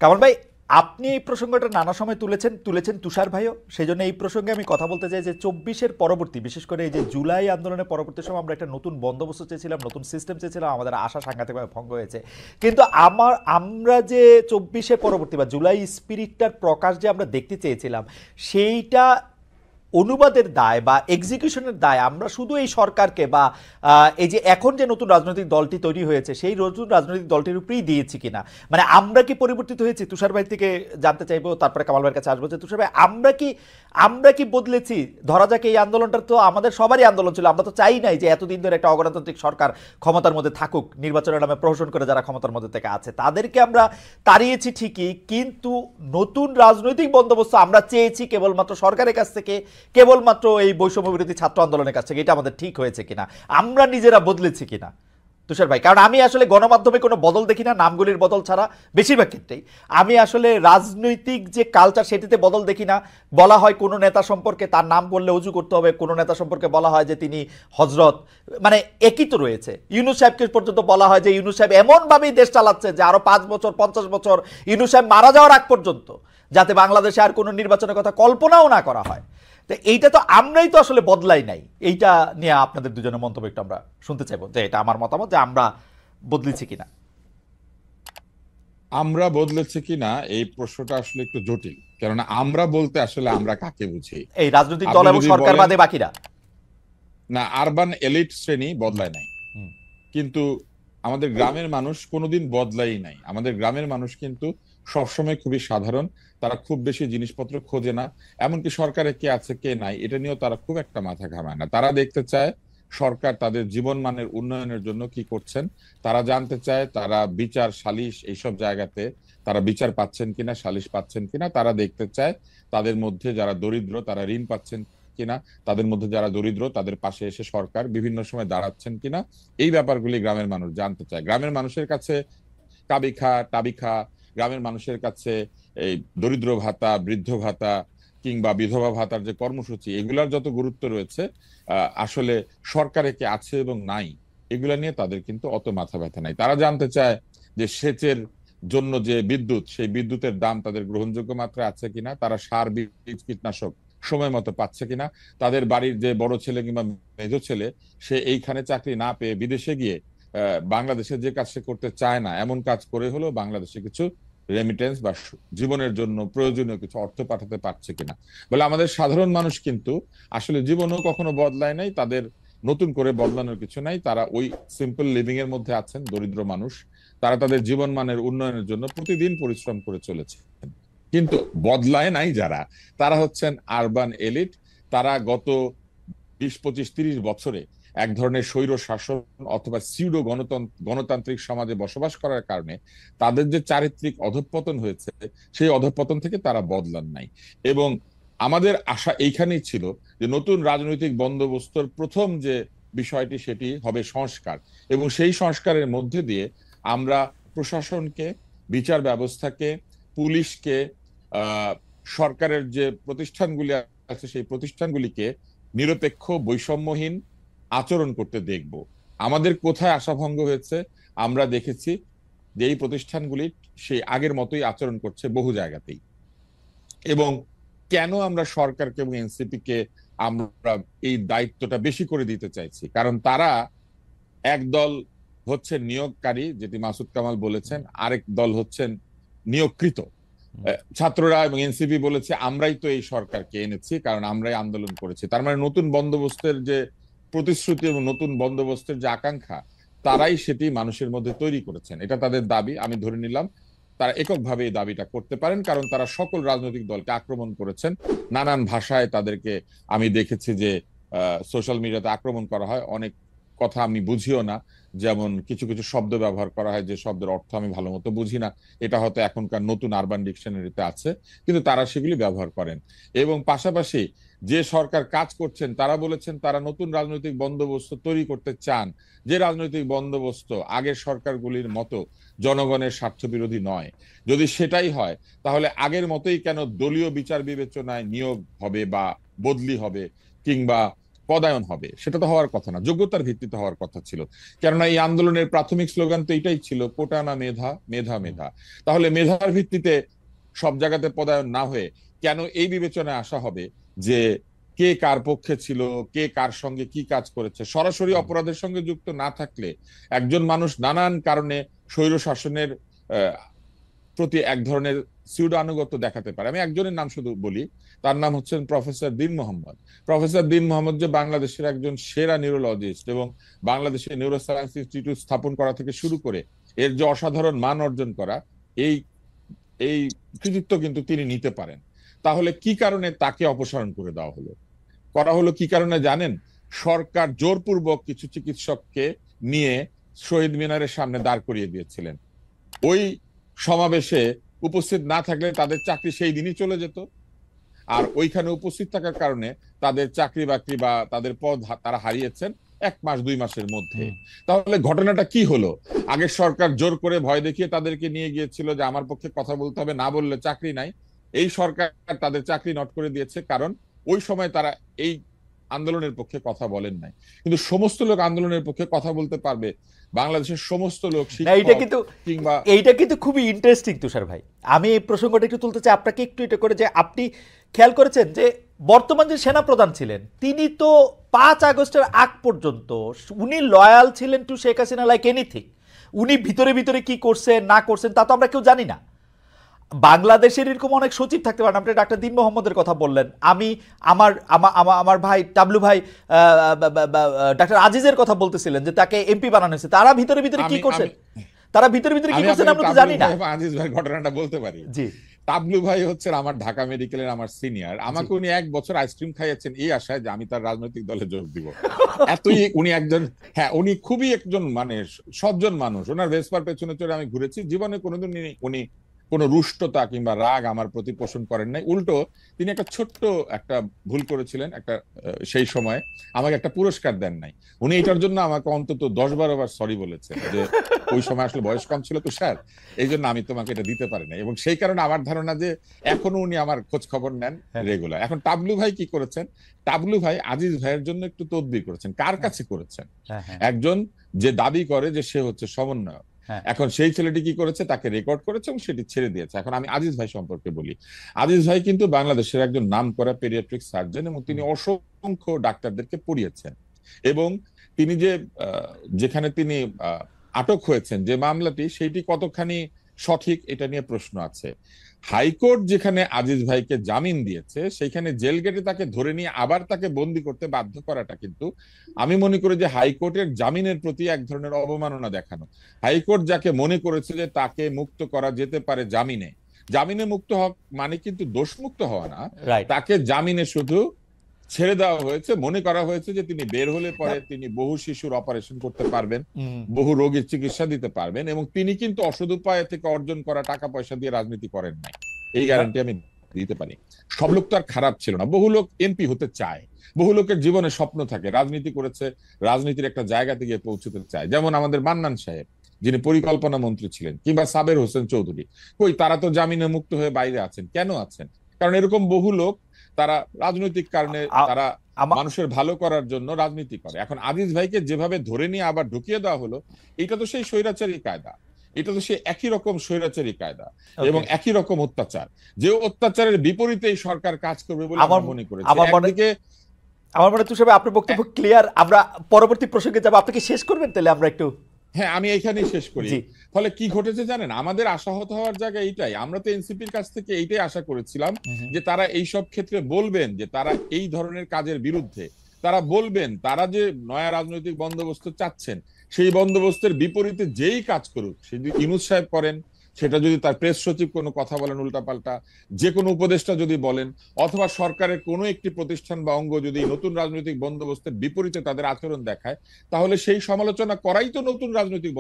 কামাল ভাই, আপনি এই প্রসঙ্গটা নানা সময় তুলেছেন তুষার ভাইও, সেই জন্য এই প্রসঙ্গে আমি কথা বলতে চাই যে 24-এর পরবর্তী, বিশেষ করে এই যে জুলাই আন্দোলনের পরবর্তী সময় আমরা একটা নতুন বন্দোবস্ত চেয়েছিলাম, নতুন সিস্টেম চেয়েছিলাম, আমাদের আশা সাংঘাতিকভাবে ভঙ্গ হয়েছে। কিন্তু আমরা যে 24-এর পরবর্তী বা জুলাই স্পিরিটটার প্রকাশ যে আমরা দেখতে চেয়েছিলাম, সেইটা অনুবাদের দায় বা এক্সিকিউশনের দায় আমরা শুধু এই সরকারকে বা এই যে এখন যে নতুন রাজনৈতিক দলটি তৈরি হয়েছে সেই নতুন রাজনৈতিক দলটির উপরেই দিয়েছি কিনা, মানে আমরা কি পরিবর্তিত হয়েছি? তুষার ভাই থেকে জানতে চাইবো, তারপরে কামাল ভাইয়ের কাছে আসবো যে তুষার ভাই, আমরা কি বদলেছি? ধরা যাক এই আন্দোলনটা তো আমাদের সবারই আন্দোলন ছিল, আমরা তো চাই নাই যে এতদিন ধরে একটা অগণতান্ত্রিক সরকার ক্ষমতার মধ্যে থাকুক, নির্বাচনের নামে প্রহসন করে যারা ক্ষমতার মধ্যে থেকে আছে তাদেরকে আমরা তাড়িয়েছি ঠিকই, কিন্তু নতুন রাজনৈতিক বন্দোবস্ত আমরা চেয়েছি কেবলমাত্র সরকারের কাছ থেকে, কেবলমাত্র এই বৈষম্য বিরোধী ছাত্র আন্দোলনের কাছ থেকে। এটা আমাদের ঠিক হয়েছে কিনা, আমরা নিজেরা বদলেছি কিনা তুষার ভাই? কারণ আমি আসলে গণমাধ্যমে কোনো বদল দেখি না, নামগুলির বদল ছাড়া বেশিরভাগ ক্ষেত্রেই। আমি আসলে রাজনৈতিক যে কালচার সেটিতে বদল দেখি না। বলা হয় কোনো নেতা সম্পর্কে তার নাম বললে উজু করতে হবে, কোনো নেতা সম্পর্কে বলা হয় যে তিনি হজরত, মানে একই তো রয়েছে। ইউনূস সাহেবকে পর্যন্ত বলা হয় যে ইউনূস সাহেব এমনভাবেই দেশ চালাচ্ছে যে আরো 5 বছর 50 বছর ইউনূস সাহেব মারা যাওয়ার আগ পর্যন্ত যাতে বাংলাদেশে আর কোনো নির্বাচনের কথা কল্পনাও না করা হয়। তো এইটা তো আমরাই তো আসলে বদলাই নাই। এইটা নিয়ে আপনাদের দুজনের মন্তব্য একটু আমরা শুনতে চাইবো, যে এটা আমার মতামত যে আমরা বদলেছি কিনা। আমরা বদলেছে কিনা এই প্রশ্নটা আসলে একটু জটিল, কেননা আমরা বলতে আসলে আমরা কাকে বুঝি? এই রাজনৈতিক দল আপনি এবং যদি সরকার বলেন বাদে বাকিরা। না, আরবান এলিট শ্রেণী বদলায় নাই, হুম। কিন্তু আমাদের গ্রামের মানুষ কোনোদিন বদলাই নাই। আমাদের গ্রামের মানুষ কিন্তু সবসময় খুবই সাধারণ, তারা খুব বেশি জিনিসপত্র খোঁজে না, এমনকি সরকারে কে আছে কে নাই এটা নিয়েও তারা খুব একটা মাথা ঘামায় না। তারা দেখতে চায় সরকার তাদের জীবন মানের উন্নয়নের জন্য কি করছেন, তারা জানতে চায় তারা বিচার সালিশ এইসব জায়গাতে তারা বিচার পাচ্ছেন কিনা, সালিশ পাচ্ছেন কিনা। তারা দেখতে চায় তাদের মধ্যে যারা দরিদ্র তারা ঋণ পাচ্ছেন কিনা, তাদের মধ্যে যারা দরিদ্র তাদের পাশে এসে সরকার বিভিন্ন সময় দাঁড়াচ্ছেন কিনা। এই ব্যাপারগুলি গ্রামের মানুষ জানতে চায়। গ্রামের মানুষের কাছে কাবিখা টাবিখা, গ্রামের মানুষের কাছে এই দরিদ্র ভাতা, বৃদ্ধ ভাতা কিংবা বিধবা ভাতার যে কর্মসূচি, এগুলার যত গুরুত্ব রয়েছে, আসলে সরকারে কে আছে এবং নাই এগুলা নিয়ে তাদের কিন্তু অত মাথা ব্যথা নাই। তারা জানতে চায় যে সেচের জন্য যে বিদ্যুৎ, সেই বিদ্যুতের দাম তাদের গ্রহণযোগ্য মাত্রায় আছে কিনা, তারা সার বীজ কীটনাশক সময় মতো পাচ্ছে কিনা, তাদের বাড়ির যে বড় ছেলে কিংবা মেজ ছেলে সে এইখানে চাকরি না পেয়ে বিদেশে গিয়ে বাংলাদেশে যে কাজ সে করতে চায় না এমন কাজ করে হলেও বাংলাদেশে কিছু রেমিটেন্স বা জীবনের জন্য প্রয়োজনীয় কিছু অর্থ পাঠাতে পারছে কিনা। বলে আমাদের সাধারণ মানুষ কিন্তু আসলে জীবনও কখনো বদলায় নাই, তাদের নতুন করে বদলানোর কিছু নাই। তারা ওই সিম্পল লিভিং এর মধ্যে আছেন দরিদ্র মানুষ। তারা তাদের জীবন মানের উন্নয়নের জন্য প্রতিদিন পরিশ্রম করে চলেছে, কিন্তু বদলায় নাই যারা, তারা হচ্ছেন আরবান এলিট। তারা গত 20, 25, 30 বছরে এক ধরনের স্বৈর শাসন অথবা সিউডো গণতান্ত্রিক সমাজে বসবাস করার কারণে তাদের যে চারিত্রিক অধঃপতন হয়েছে, সেই অধঃপতন থেকে তারা বদলান নাই। এবং আমাদের আশা এইখানেই ছিল যে নতুন রাজনৈতিক বন্দোবস্তর প্রথম যে বিষয়টি সেটি হবে সংস্কার, এবং সেই সংস্কারের মধ্যে দিয়ে আমরা প্রশাসনকে, বিচার ব্যবস্থাকে, পুলিশকে, সরকারের যে প্রতিষ্ঠানগুলি আছে সেই প্রতিষ্ঠানগুলিকে নিরপেক্ষ বৈষম্যহীন আচরণ করতে দেখব। আমাদের কোথায় আশাভঙ্গ হয়েছে? আমরা দেখেছি যে এই প্রতিষ্ঠানগুলি সেই আগের মতোই আচরণ করছে বহু জায়গাতেই। এবং কেন আমরা সরকারকে এবং এনসিপি কে আমরা এই দায়িত্বটা বেশি করে দিতে চাইছি? কারণ তারা একদল হচ্ছে নিয়োগকারী, যেটি মাসুদ কামাল বলেছেন, আরেক দল হচ্ছেন নিয়োগকৃত। ছাত্ররা এবং এনসিপি বলেছে আমরাই তো এই সরকারকে এনেছি, কারণ আমরাই আন্দোলন করেছি। তার মানে নতুন বন্দোবস্তের যে প্রতিশ্রুতি এবং নতুন বন্দোবস্তের যে আকাঙ্ক্ষা, তারাই সেটি মানুষের মধ্যে তৈরি করেছেন। এটা তাদের দাবি, আমি ধরে নিলাম তারা এককভাবে এই দাবিটা করতে পারেন, কারণ তারা সকল রাজনৈতিক দলকে আক্রমণ করেছেন। নানান ভাষায় তাদেরকে আমি দেখেছি যে সোশ্যাল মিডিয়াতে আক্রমণ করা হয়। অনেক কথা আমি বুঝিও না, যেমন কিছু কিছু শব্দ ব্যবহার করা হয় যে শব্দের অর্থ আমি ভালো মতো বুঝি না, এটা হয়তো এখনকার নতুন আরবান ডিকশনারিতে আছে, কিন্তু তারা সেগুলি ব্যবহার করেন। এবং পাশাপাশি যে সরকার কাজ করছেন তারা বলেছেন তারা নতুন রাজনৈতিক বন্দোবস্ত তৈরি করতে চান, যে রাজনৈতিক বন্দোবস্ত আগের সরকারগুলির মতো জনগণের স্বার্থ বিরোধী নয়। যদি সেটাই হয় তাহলে আগের মতোই কেন দলীয় বিচার বিবেচনায় নিয়োগ হবে বা বদলি হবে, কিংবা পদায়ন হবে, সেটা তো হওয়ার কথা না, যোগ্যতার ভিত্তিতে হওয়ার কথা ছিল। কেননা এই আন্দোলনের প্রাথমিক স্লোগান তো এটাই ছিল, কোটা না মেধা, মেধা মেধা। তাহলে মেধার ভিত্তিতে সব জায়গাতে পদায়ন না হয়ে কেন এই বিবেচনায় আসা হবে যে কে কার পক্ষে ছিল, কে কার সঙ্গে কি কাজ করেছে? সরাসরি অপরাধের সঙ্গে যুক্ত না থাকলে একজন মানুষ নানান কারণে স্বৈর শাসনের প্রতি এক ধরনের সিউডো আনুগত্য দেখাতে পারে। আমি একজনের নাম শুধু বলি, তার নাম হচ্ছেন প্রফেসর দীন মোহাম্মদ। প্রফেসর দীন মোহাম্মদ যে বাংলাদেশের একজন সেরা নিউরোলজিস্ট এবং বাংলাদেশের নিউরোসায়েন্স ইনস্টিটিউট স্থাপন করা থেকে শুরু করে এর যে অসাধারণ মান অর্জন করা, এই এই কৃতিত্ব কিন্তু তিনি নিতে পারেন। তাহলে কি কারণে তাকে অপসারণ করে দেওয়া হলো? করা হলো কি কারণে জানেন? সরকার জোরপূর্বক কিছু চিকিৎসককে নিয়ে শহীদ মিনারের সামনে দাঁড় করিয়ে দিয়েছিলেন। ওই সমাবেশে উপস্থিত না থাকলে তাদের চাকরি সেই দিনই চলে যেত, আর ওইখানে উপস্থিত থাকার কারণে তাদের চাকরি বাকরি বা তাদের পদ তারা হারিয়েছেন 1 মাস 2 মাসের মধ্যে। তাহলে ঘটনাটা কি হলো? আগের সরকার জোর করে ভয় দেখিয়ে তাদেরকে নিয়ে গিয়েছিল যে আমার পক্ষে কথা বলতে হবে, না বললে চাকরি নাই। এই সরকার তাদের চাকরি নট করে দিয়েছে, কারণ ওই সময় তারা এই আন্দোলনের পক্ষে কথা বলেন নাই। কিন্তু সমস্ত লোক আন্দোলনের পক্ষে কথা বলতে পারবে, বাংলাদেশের সমস্ত লোক এইটা কিন্তু খুবই ইন্টারেস্টিং তুষার ভাই। আমি এই প্রসঙ্গটা একটু তুলতে চাই আপনাকে একটু এটা করে, যে আপনি খেয়াল করেছেন যে বর্তমান যে সেনাপ্রধান ছিলেন তিনি তো 5 আগস্টের আগ পর্যন্ত উনি লয়াল ছিলেন to Sheikh Hasina like anything. উনি ভিতরে ভিতরে কি করছেন না করছেন তা তো আমরা কেউ জানি না। বাংলাদেশের এরকম অনেক সচিব থাকতে পারেন। আপনি ডাক্তার দীন মোহাম্মদের কথা বললেন, আমি আমার ভাই টাবলু ভাই ডাক্তার আজিজের কথা বলতেছিলেন যে তাকে এমপি বানানো হয়েছে। তারা ভিতরে ভিতরে কি করছেন, তারা ভিতরে ভিতরে কি করছেন আমরা তো জানি না। আজিজ ভাই ঘটনাটা বলতে পারি। জি, টাবলু ভাই হচ্ছেন আমার ঢাকা মেডিকেলের আমার সিনিয়র। আমাকে উনি 1 বছর আইসক্রিম খাইয়েছেন এই আশায় যে আমি তার রাজনৈতিক দলে যোগ দিব। এতই উনি একজন, হ্যাঁ উনি খুবই একজন মানে সজ্জন মানুষ। ওনার ভেসপার পেছনে চড়ে আমি ঘুরেছি। জীবনে কোনোদিন উনি কোনো রুষ্টতা কিংবা রাগ আমার প্রতি পোষণ করেন নাই। উল্টো তিনি একটা ছোট্ট একটা ভুল করেছিলেন, একটা সেই সময় আমাকে একটা পুরস্কার দেন নাই। উনি এটার জন্য আমাকে অন্তত 10-12 বার সরি বলেছেন যে ওই সময় আসলে বয়স কম ছিল তো স্যার, এই জন্য আমি তোমাকে এটা দিতে পারি না। এবং সেই কারণে আমার ধারণা যে এখনো উনি আমার খোঁজ খবর নেন রেগুলার। এখন টাবলু ভাই কি করেছেন? টাবলু ভাই আজিজ ভাইয়ের জন্য একটু তদবির করেছেন। কার কাছে করেছেন? একজন যে দাবি করে যে সে হচ্ছে সমন্বয়ক। এখন সেই ছেলেটি কি করেছে? তাকে রেকর্ড করেছে এবং সেটি ছেড়ে দিয়েছে। এখন আমি আজিজ ভাই সম্পর্কে বলি। আজিজ ভাই কিন্তু বাংলাদেশের একজন নামকরা পেডিয়াট্রিক সার্জন এবং তিনি অসংখ্য ডাক্তারদেরকে পড়িয়েছেন। এবং তিনি যেখানে তিনি আটক হয়েছেন যে মামলাটি, সেইটি কতখানি সঠিক এটা নিয়ে প্রশ্ন আছে। হাইকোর্ট যেখানে আজিজ ভাইকে জামিন দিয়েছে সেখানে জেল গেটে তাকে ধরে নিয়ে আবার তাকে বন্দি করতে বাধ্য করাটা কিন্তু আমি মনে করি যে হাইকোর্টের জামিনের প্রতি এক ধরনের অবমাননা দেখানো। হাইকোর্ট যাকে মনে করেছে যে তাকে মুক্ত করা যেতে পারে জামিনে মুক্ত হওয়া মানে কিন্তু দোষমুক্ত হওয়া না, তাকে জামিনে শুধু ছেড়ে দেওয়া হয়েছে। মনে করা হয়েছে যে তিনি বের হলে পরে তিনি বহু শিশুর অপারেশন করতে পারবেন, বহু রোগীর চিকিৎসা দিতে পারবেন, এবং তিনি কিন্তু অসৎ উপায় থেকে অর্জন করা টাকা পয়সা দিয়ে রাজনীতি করেন নাই, এই গ্যারান্টি আমি দিতে পারি। সব লোক তো আর খারাপ ছিল না। বহু লোক এমপি হতে চায়, বহু লোকের জীবনে স্বপ্ন থাকে, রাজনীতি করেছে, রাজনীতির একটা জায়গাতে গিয়ে পৌঁছতে চায়। যেমন আমাদের মান্নান সাহেব যিনি পরিকল্পনা মন্ত্রী ছিলেন, কিংবা সাবের হোসেন চৌধুরী, কই তারা তো জামিনে মুক্ত হয়ে বাইরে আছেন। কেন আছেন? কারণ এরকম বহু লোক তারা রাজনৈতিক কারণে, তারা মানুষের ভালো করার জন্য রাজনীতি করে। এখন আজিজ ভাইকে যেভাবে ধরে নিয়ে আবার ঢুকিয়ে দেওয়া হলো, এটা তো সেই স্বৈরাচারী কায়দা, এটা তো সেই একই রকম স্বৈরাচারী কায়দা এবং একই রকম অত্যাচার, যে অত্যাচারের বিপরীতে এই সরকার কাজ করবে বলে আমরা মনে করেছি। একদিকে আমার মনে তুষার আপনার বক্তব্য ক্লিয়ার। আমরা পরবর্তী প্রসঙ্গে যাব। আপনি কি শেষ করবেন তাহলে? আমরা একটু, হ্যাঁ আমি এইখানেই শেষ করি। ফলে কি ঘটেছে জানেন? আমাদের আশাহত হওয়ার জায়গা এইটাই। আমরা তো এনসিপির কাছ থেকে এইটাই আশা করেছিলাম যে তারা এই সব ক্ষেত্রে বলবেন যে তারা এই ধরনের কাজের বিরুদ্ধে, তারা বলবেন তারা যে নয়া রাজনৈতিক বন্দোবস্ত চাচ্ছেন সেই বন্দোবস্তের বিপরীতে যেই কাজ করুক, সে যদি ইউনূস সাহেব করেন, সেটা যদি তার প্রেস সচিব কোনো কথা বলেন উল্টাপাল্টা, যে কোনো উপদেষ্টা যদি বলেন, অথবা সরকারের কোনো একটি প্রতিষ্ঠান বা অঙ্গ যদি নতুন রাজনৈতিক বন্দোবস্তের বিপরীতে তাদের আচরণ দেখায়, তাহলে সেই সমালোচনা করাই তো নতুন রাজনৈতিক